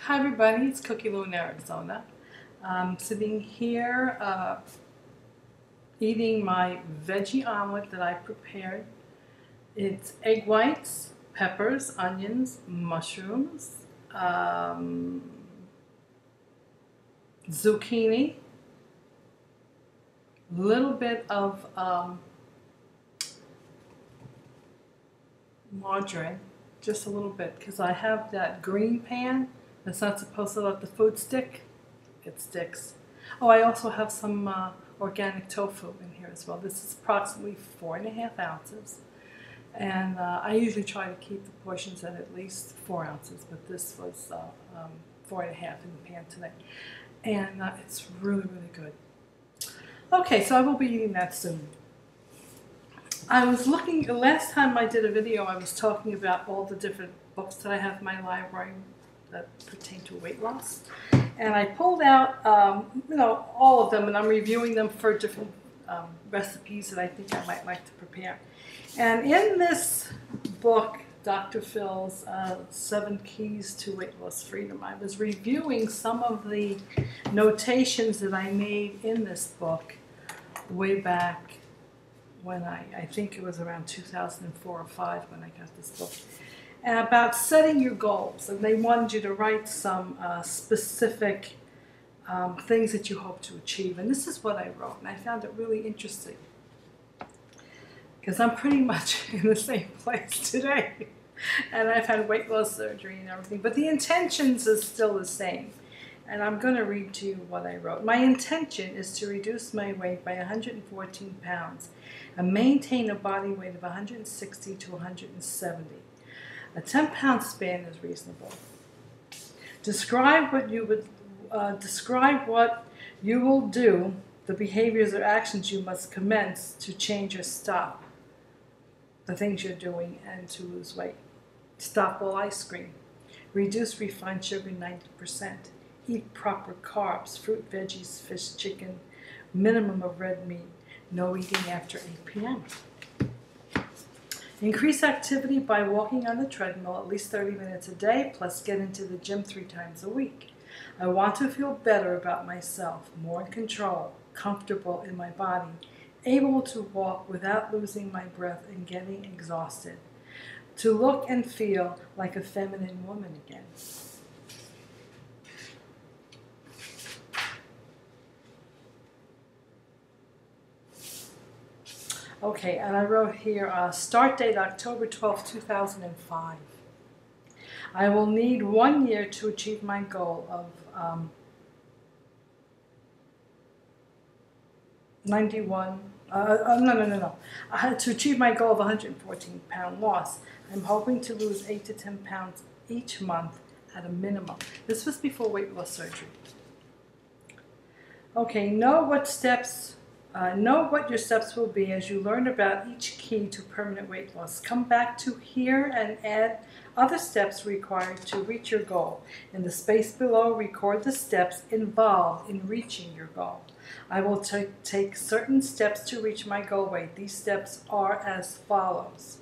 Hi everybody, it's Cookie Lou in Arizona. I'm sitting here eating my veggie omelet that I prepared. It's egg whites, peppers, onions, mushrooms, zucchini, a little bit of margarine, just a little bit, because I have that green pan that's not supposed to let the food stick. It sticks. Oh, I also have some organic tofu in here as well. This is approximately 4.5 ounces. And I usually try to keep the portions at least 4 ounces, but this was 4.5 in the pan today. And it's really, really good. Okay, so I will be eating that soon. I was looking, the last time I did a video, I was talking about all the different books that I have in my library that pertain to weight loss. And I pulled out, all of them, and I'm reviewing them for different recipes that I think I might like to prepare. And in this book, Dr. Phil's 7 Keys to Weight Loss Freedom, I was reviewing some of the notations that I made in this book way back when I think it was around 2004 or 5 when I got this book, and about setting your goals. And they wanted you to write some specific things that you hope to achieve. And this is what I wrote, and I found it really interesting because I'm pretty much in the same place today. And I've had weight loss surgery and everything, but the intentions is still the same. And I'm going to read to you what I wrote. My intention is to reduce my weight by 114 pounds and maintain a body weight of 160 to 170. A 10-pound span is reasonable. Describe what you will do, the behaviors or actions you must commence to change or stop the things you're doing and to lose weight. Stop all ice cream. Reduce refined sugar 90%. Eat proper carbs, fruit, veggies, fish, chicken, minimum of red meat. No eating after 8 p.m. Increase activity by walking on the treadmill at least 30 minutes a day, plus get into the gym 3 times a week. I want to feel better about myself, more in control, comfortable in my body, able to walk without losing my breath and getting exhausted. To look and feel like a feminine woman again. Okay, and I wrote here, start date October 12, 2005. I will need 1 year to achieve my goal of 91, to achieve my goal of 114-pound loss. I'm hoping to lose 8 to 10 pounds each month at a minimum. This was before weight loss surgery. Okay, know what your steps will be as you learn about each key to permanent weight loss. Come back to here and add other steps required to reach your goal. In the space below, record the steps involved in reaching your goal. I will take certain steps to reach my goal weight. These steps are as follows.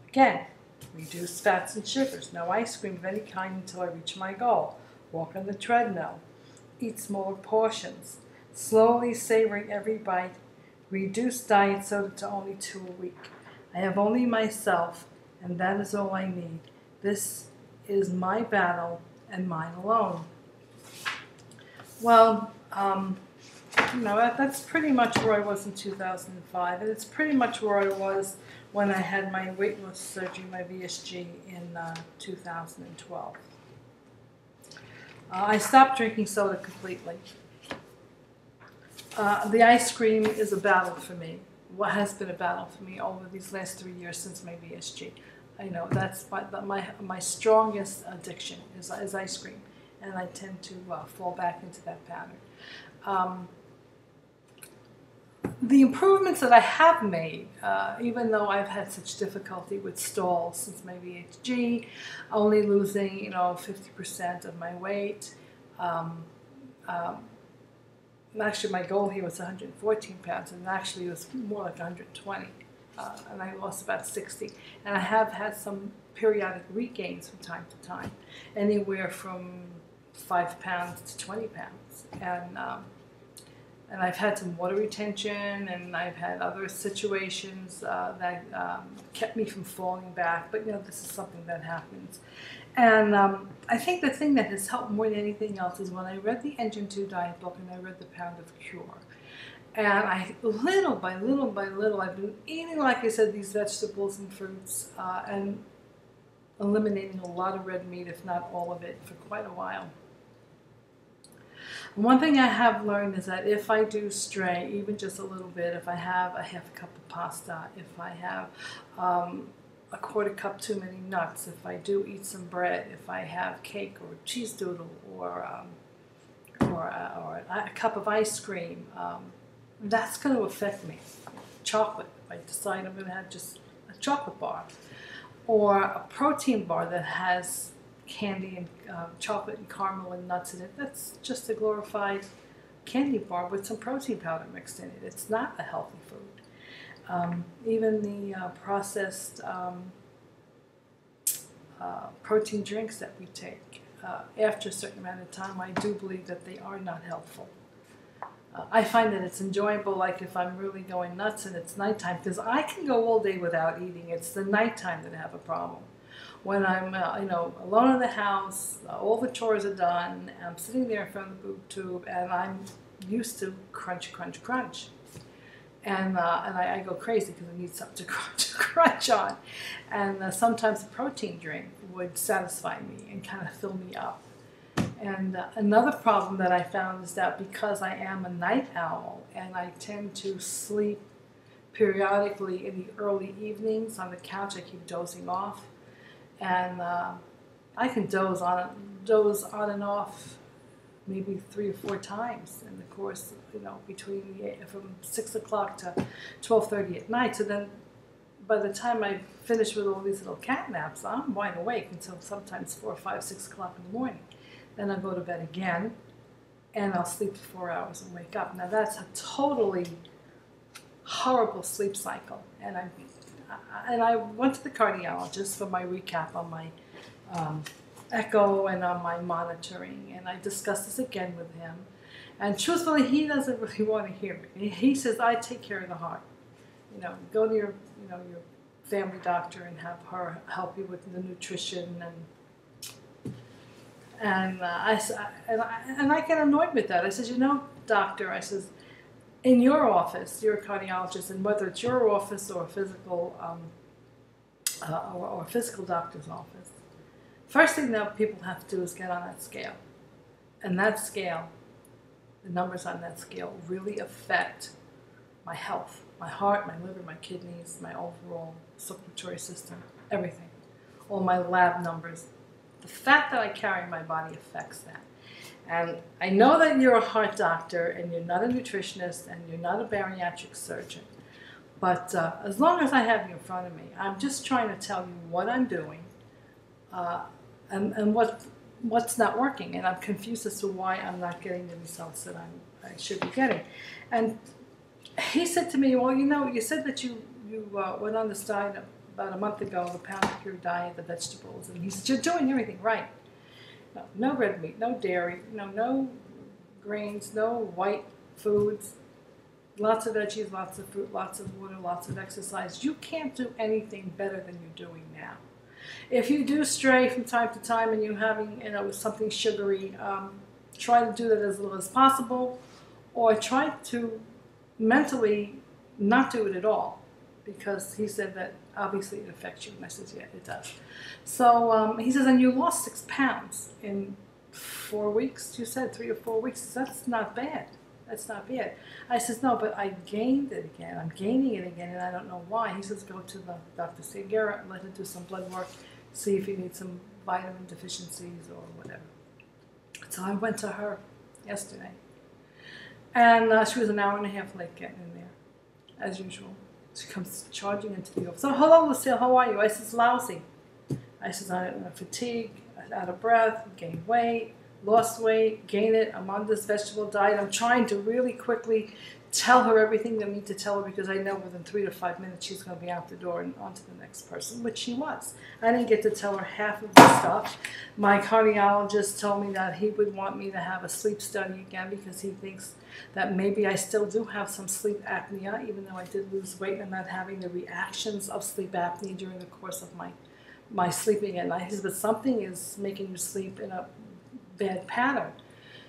Again, reduce fats and sugars. No ice cream of any kind until I reach my goal. Walk on the treadmill. Eat smaller portions. Slowly savoring every bite. Reduce diet soda to only 2 a week. I have only myself, and that is all I need. This is my battle and mine alone. Well, that's pretty much where I was in 2005, and it's pretty much where I was when I had my weight loss surgery, my VSG, in 2012. I stopped drinking soda completely. The ice cream is a battle for me. What has been a battle for me over these last 3 years since my VSG. I know that's my strongest addiction is ice cream, and I tend to fall back into that pattern. The improvements that I have made, even though I've had such difficulty with stalls since my VSG, only losing 50% of my weight. Actually, my goal here was 114 pounds, and actually it was more like 120, and I lost about 60. And I have had some periodic regains from time to time, anywhere from 5 pounds to 20 pounds. And I've had some water retention, and I've had other situations that kept me from falling back. But, you know, this is something that happens. And I think the thing that has helped more than anything else is when I read the Engine 2 diet book and I read The Pound of Cure. And I, little by little by little, I've been eating, like I said, these vegetables and fruits and eliminating a lot of red meat, if not all of it, for quite a while. One thing I have learned is that if I do stray, even just a little bit, if I have a half a cup of pasta, if I have a quarter cup too many nuts, if I do eat some bread, if I have cake or cheese doodle or a cup of ice cream, that's going to affect me. Chocolate, if I decide I'm going to have just a chocolate bar, or a protein bar that has candy and chocolate and caramel and nuts in it, that's just a glorified candy bar with some protein powder mixed in it. It's not a healthy food. Even the processed protein drinks that we take, after a certain amount of time, I do believe that they are not helpful. I find that it's enjoyable, like if I'm really going nuts and it's nighttime, because I can go all day without eating. It's the nighttime that I have a problem. When I'm alone in the house, all the chores are done, I'm sitting there in front of the boob tube, and I'm used to crunch, crunch, crunch. And I go crazy because I need something to crunch on. And sometimes a protein drink would satisfy me and kind of fill me up. And another problem that I found is that because I am a night owl and I tend to sleep periodically in the early evenings on the couch, I keep dozing off. And I can doze on and off maybe 3 or 4 times in the course, between from 6 o'clock to 12:30 at night. So then by the time I finish with all these little cat naps, I'm wide awake until sometimes 4, 5, 6 o'clock in the morning. Then I'll go to bed again, and I'll sleep for 4 hours and wake up. Now that's a totally horrible sleep cycle. And I went to the cardiologist for my recap on my echo and on my monitoring, and I discussed this again with him. And truthfully, he doesn't really want to hear it. He says, I take care of the heart. Go to your family doctor and have her help you with the nutrition and I get annoyed with that. I says, doctor, I says, in your office, you're a cardiologist, and whether it's your office or a physical or a physical doctor's office, first thing that people have to do is get on that scale. And that scale, the numbers on that scale really affect my health, my heart, my liver, my kidneys, my overall circulatory system, everything, all my lab numbers. The fat that I carry in my body affects that. And I know that you're a heart doctor and you're not a nutritionist and you're not a bariatric surgeon. But as long as I have you in front of me, I'm just trying to tell you what I'm doing and what's not working. And I'm confused as to why I'm not getting the results that I should be getting. And he said to me, well, you said that you went on this diet about a month ago, the Pound of Cure diet, the vegetables. And he said, you're doing everything right. No red meat, no dairy, no grains, no white foods, lots of veggies, lots of fruit, lots of water, lots of exercise. You can't do anything better than you're doing now. If you do stray from time to time and you're having something sugary, try to do that as little as possible, or try to mentally not do it at all, because he said that obviously it affects you. And I said, yeah, it does. So he says, and you lost 6 pounds in 4 weeks. You said 3 or 4 weeks. That's not bad. That's not bad. I says, no, but I gained it again. I'm gaining it again, and I don't know why. He says, go to the Dr. Segura and let her do some blood work, see if you need some vitamin deficiencies or whatever. So I went to her yesterday, and she was an hour and a half late getting in there, as usual. She comes charging into the office. So, hello, Lucille, how are you? I says, lousy. I says, I'm fatigued, out of breath, gained weight, lost weight, gain it. I'm on this vegetable diet. I'm trying to really quickly tell her everything I need to tell her, because I know within 3 to 5 minutes she's going to be out the door and on to the next person, which she was. I didn't get to tell her half of the stuff. My cardiologist told me that he would want me to have a sleep study again, because he thinks that maybe I still do have some sleep apnea, even though I did lose weight and not having the reactions of sleep apnea during the course of my sleeping at night. He says, but something is making you sleep in a bad pattern.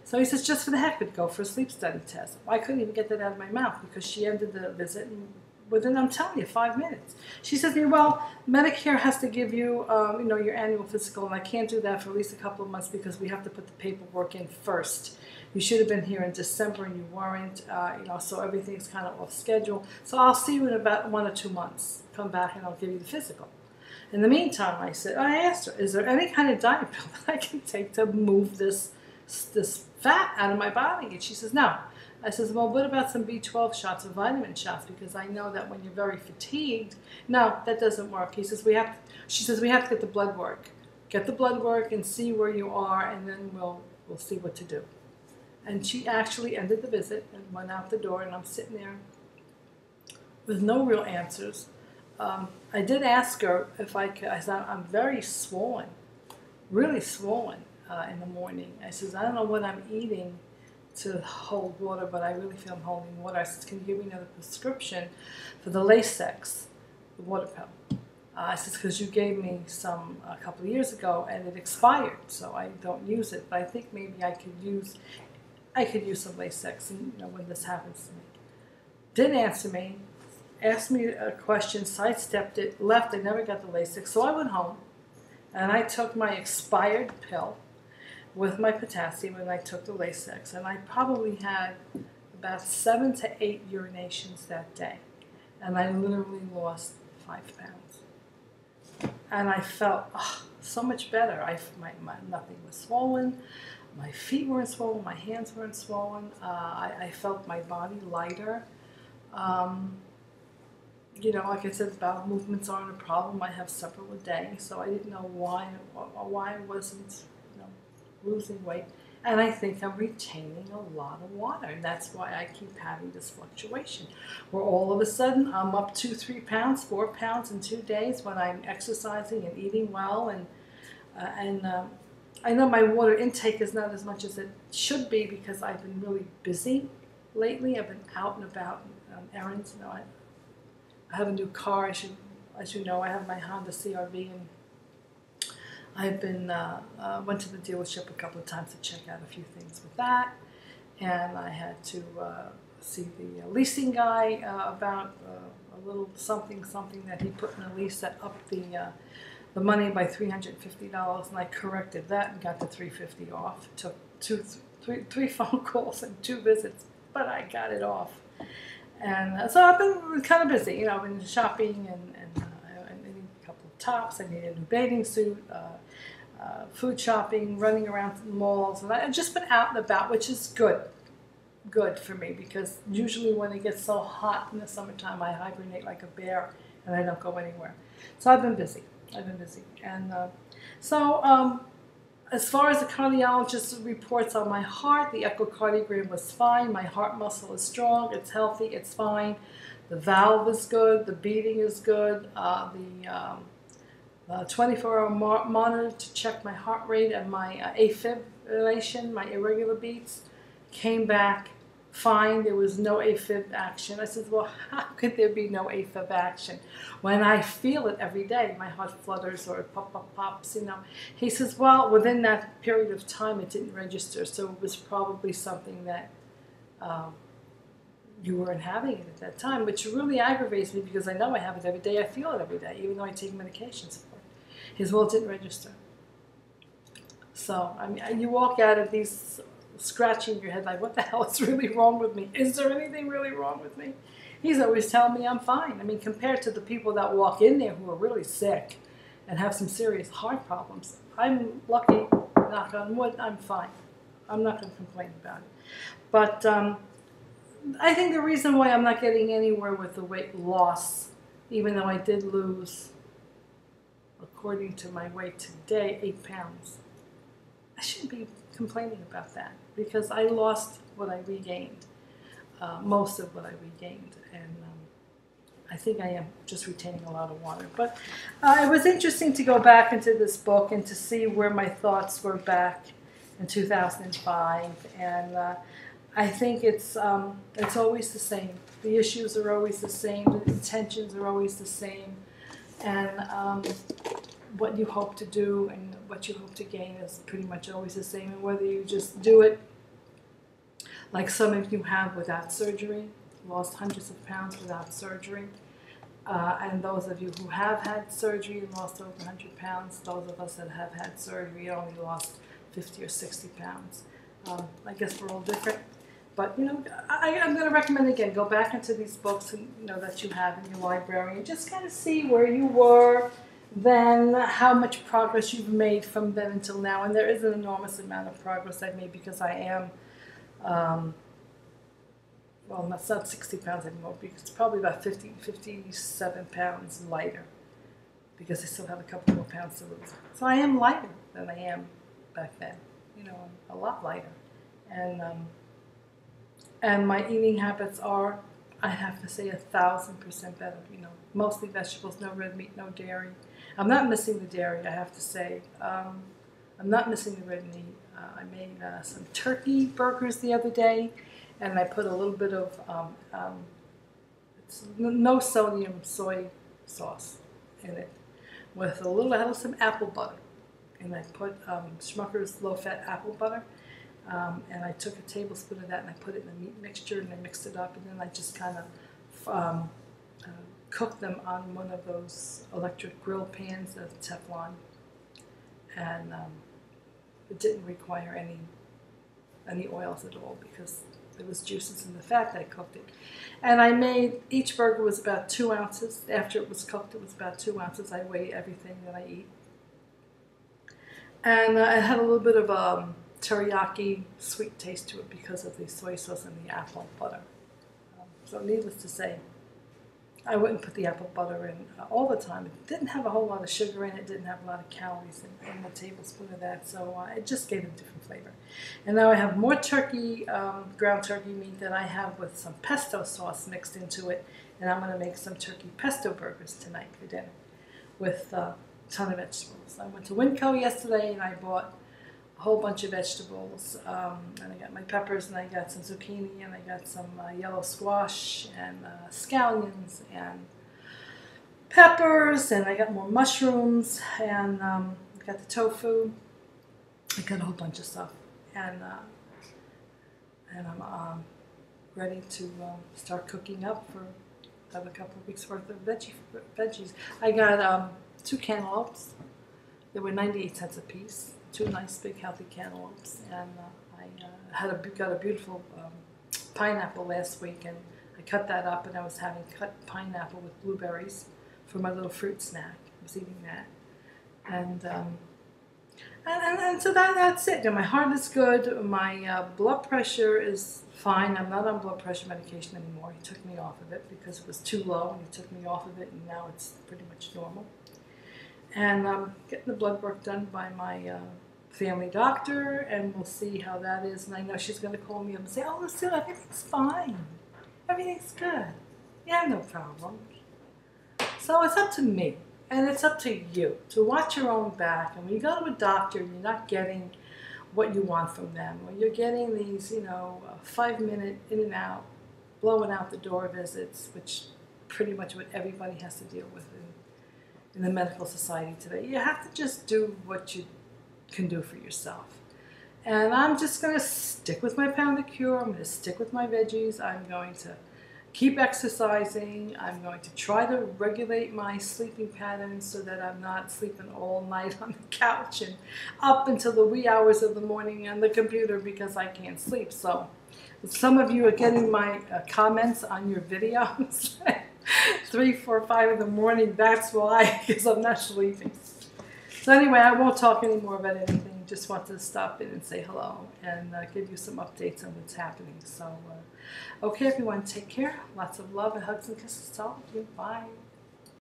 So he says, just for the heck of it, go for a sleep study test. I couldn't even get that out of my mouth, because she ended the visit and within, I'm telling you, 5 minutes. She says to me, well, Medicare has to give you, your annual physical, and I can't do that for at least a couple of months because we have to put the paperwork in first. You should have been here in December and you weren't, so everything's kind of off schedule. So I'll see you in about 1 or 2 months. Come back and I'll give you the physical. In the meantime, I asked her, is there any kind of diet pill that I can take to move this fat out of my body? And she says, no. I says, well, what about some B12 shots or vitamin shots? Because I know that when you're very fatigued, no, that doesn't work. She says, we have to get the blood work. Get the blood work and see where you are, and then we'll see what to do. And she actually ended the visit and went out the door, and I'm sitting there with no real answers. I did ask her if I could. I said, I'm very swollen, really swollen in the morning. I says, I don't know what I'm eating to hold water, but I really feel I'm holding water. I said, can you give me another prescription for the Lasix, the water pill? I said, because you gave me some a couple of years ago and it expired, so I don't use it. But I think maybe I could use some Lasix, and when this happens to me. Didn't answer me, asked me a question, sidestepped it, left. I never got the Lasix, so I went home and I took my expired pill with my potassium, and I took the Lasix, and I probably had about 7 to 8 urinations that day, and I literally lost 5 pounds, and I felt so much better. Nothing was swollen, my feet weren't swollen, my hands weren't swollen. I felt my body lighter. Like I said, bowel movements aren't a problem. I have several a day, so I didn't know why I wasn't losing weight. And I think I'm retaining a lot of water, and that's why I keep having this fluctuation, where all of a sudden I'm up 2, 3 pounds, 4 pounds in 2 days when I'm exercising and eating well, and I know my water intake is not as much as it should be because I've been really busy lately. I've been out and about on errands. I have a new car, as you know. I have my Honda CRV, and I've been went to the dealership a couple of times to check out a few things with that, and I had to see the leasing guy about a little something that he put in a lease that upped the money by $350, and I corrected that and got the $350 off. It took three phone calls and 2 visits, but I got it off. And so I've been kind of busy, I've been shopping and needing a couple of tops. I needed a new bathing suit, food shopping, running around the malls, and I've just been out and about, which is good for me, because usually when it gets so hot in the summertime, I hibernate like a bear and I don't go anywhere. So I've been busy. And as far as the cardiologist reports on my heart, the echocardiogram was fine. My heart muscle is strong. It's healthy. It's fine. The valve is good. The beating is good. The 24-hour monitor to check my heart rate and my A-Fib relation, my irregular beats, came back fine. There was no A-Fib action. I said, well, how could there be no A-Fib action when I feel it every day? My heart flutters or it pops. He says, well, within that period of time, it didn't register, so it was probably something that you weren't having it at that time, which really aggravates me because I know I have it every day. I feel it every day, even though I take medications for it. He says, well, it didn't register. So, you walk out of these scratching your head like, what the hell is really wrong with me? Is there anything really wrong with me? He's always telling me I'm fine. Compared to the people that walk in there who are really sick and have some serious heart problems, I'm lucky, knock on wood, I'm fine. I'm not going to complain about it. But I think the reason why I'm not getting anywhere with the weight loss, even though I did lose, according to my weight today, 8 pounds, I shouldn't be complaining about that, because I lost what I regained. most of what I regained, and I think I am just retaining a lot of water. But it was interesting to go back into this book and to see where my thoughts were back in 2005, and I think it's always the same. The issues are always the same. The intentions are always the same, and what you hope to do and what you hope to gain is pretty much always the same. And whether you just do it like some of you have without surgery, lost hundreds of pounds without surgery, and those of you who have had surgery and lost over 100 pounds, those of us that have had surgery only lost 50 or 60 pounds. I guess we're all different. But, you know, I'm going to recommend, again, go back into these books and, you know, that you have in your library and just kind of see where you were then, how much progress you've made from then until now. And there is an enormous amount of progress I've made because I am, well, that's not 60 pounds anymore, because it's probably about 57 pounds lighter, because I still have a couple more pounds to lose. So I am lighter than I am back then, you know, a lot lighter. And my eating habits are, I have to say, 1,000% better. You know, mostly vegetables, no red meat, no dairy. I'm not missing the dairy, I have to say. I'm not missing the red meat. I made some turkey burgers the other day, and I put a little bit of it's no sodium soy sauce in it, with a little, I had some apple butter, and I put Schmucker's low-fat apple butter. And I took a tablespoon of that and I put it in the meat mixture and I mixed it up, and then I just kind of cooked them on one of those electric grill pans of Teflon, and it didn't require any oils at all because there was juices in the fat that I cooked it. And I made, each burger was about 2 ounces. After it was cooked, it was about 2 ounces. I weigh everything that I eat. And it had a little bit of teriyaki sweet taste to it because of the soy sauce and the apple butter. So needless to say, I wouldn't put the apple butter in all the time. It didn't have a whole lot of sugar in it, didn't have a lot of calories in a tablespoon of that, so it just gave it a different flavor. And now I have more turkey, ground turkey meat that I have with some pesto sauce mixed into it, and I'm going to make some turkey pesto burgers tonight for dinner with a ton of vegetables. I went to Winco yesterday and I bought a whole bunch of vegetables, and I got my peppers, and I got some zucchini, and I got some yellow squash, and scallions, and peppers, and I got more mushrooms, and I got the tofu. I got a whole bunch of stuff, and I'm ready to start cooking up for a couple of weeks worth of veggies. I got 2 cantaloupes. They were 98 cents a piece. 2 nice big healthy cantaloupes, and I got a beautiful pineapple last week, and I cut that up, and I was having cut pineapple with blueberries for my little fruit snack. I was eating that, and so that's it. And my heart is good. My blood pressure is fine. I'm not on blood pressure medication anymore. He took me off of it because it was too low, and he took me off of it, and now it's pretty much normal. And I'm getting the blood work done by my family doctor, and we'll see how that is. And I know she's going to call me up and say, "Oh, Lucille, everything's fine. Everything's good. You have no problem." So it's up to me, and it's up to you to watch your own back. And when you go to a doctor and you're not getting what you want from them, or you're getting these, 5-minute in and out, blowing out the door visits, which pretty much what everybody has to deal with in the medical society today. You have to just do what you can do for yourself. And I'm just going to stick with my Pound of Cure. I'm going to stick with my veggies. I'm going to keep exercising. I'm going to try to regulate my sleeping patterns so that I'm not sleeping all night on the couch and up until the wee hours of the morning on the computer because I can't sleep. So some of you are getting my comments on your videos. 3, 4, 5 in the morning, that's why, because I'm not sleeping. So anyway, I won't talk anymore about anything, just want to stop in and say hello and give you some updates on what's happening. So, okay everyone, take care, lots of love and hugs and kisses to all of you, bye.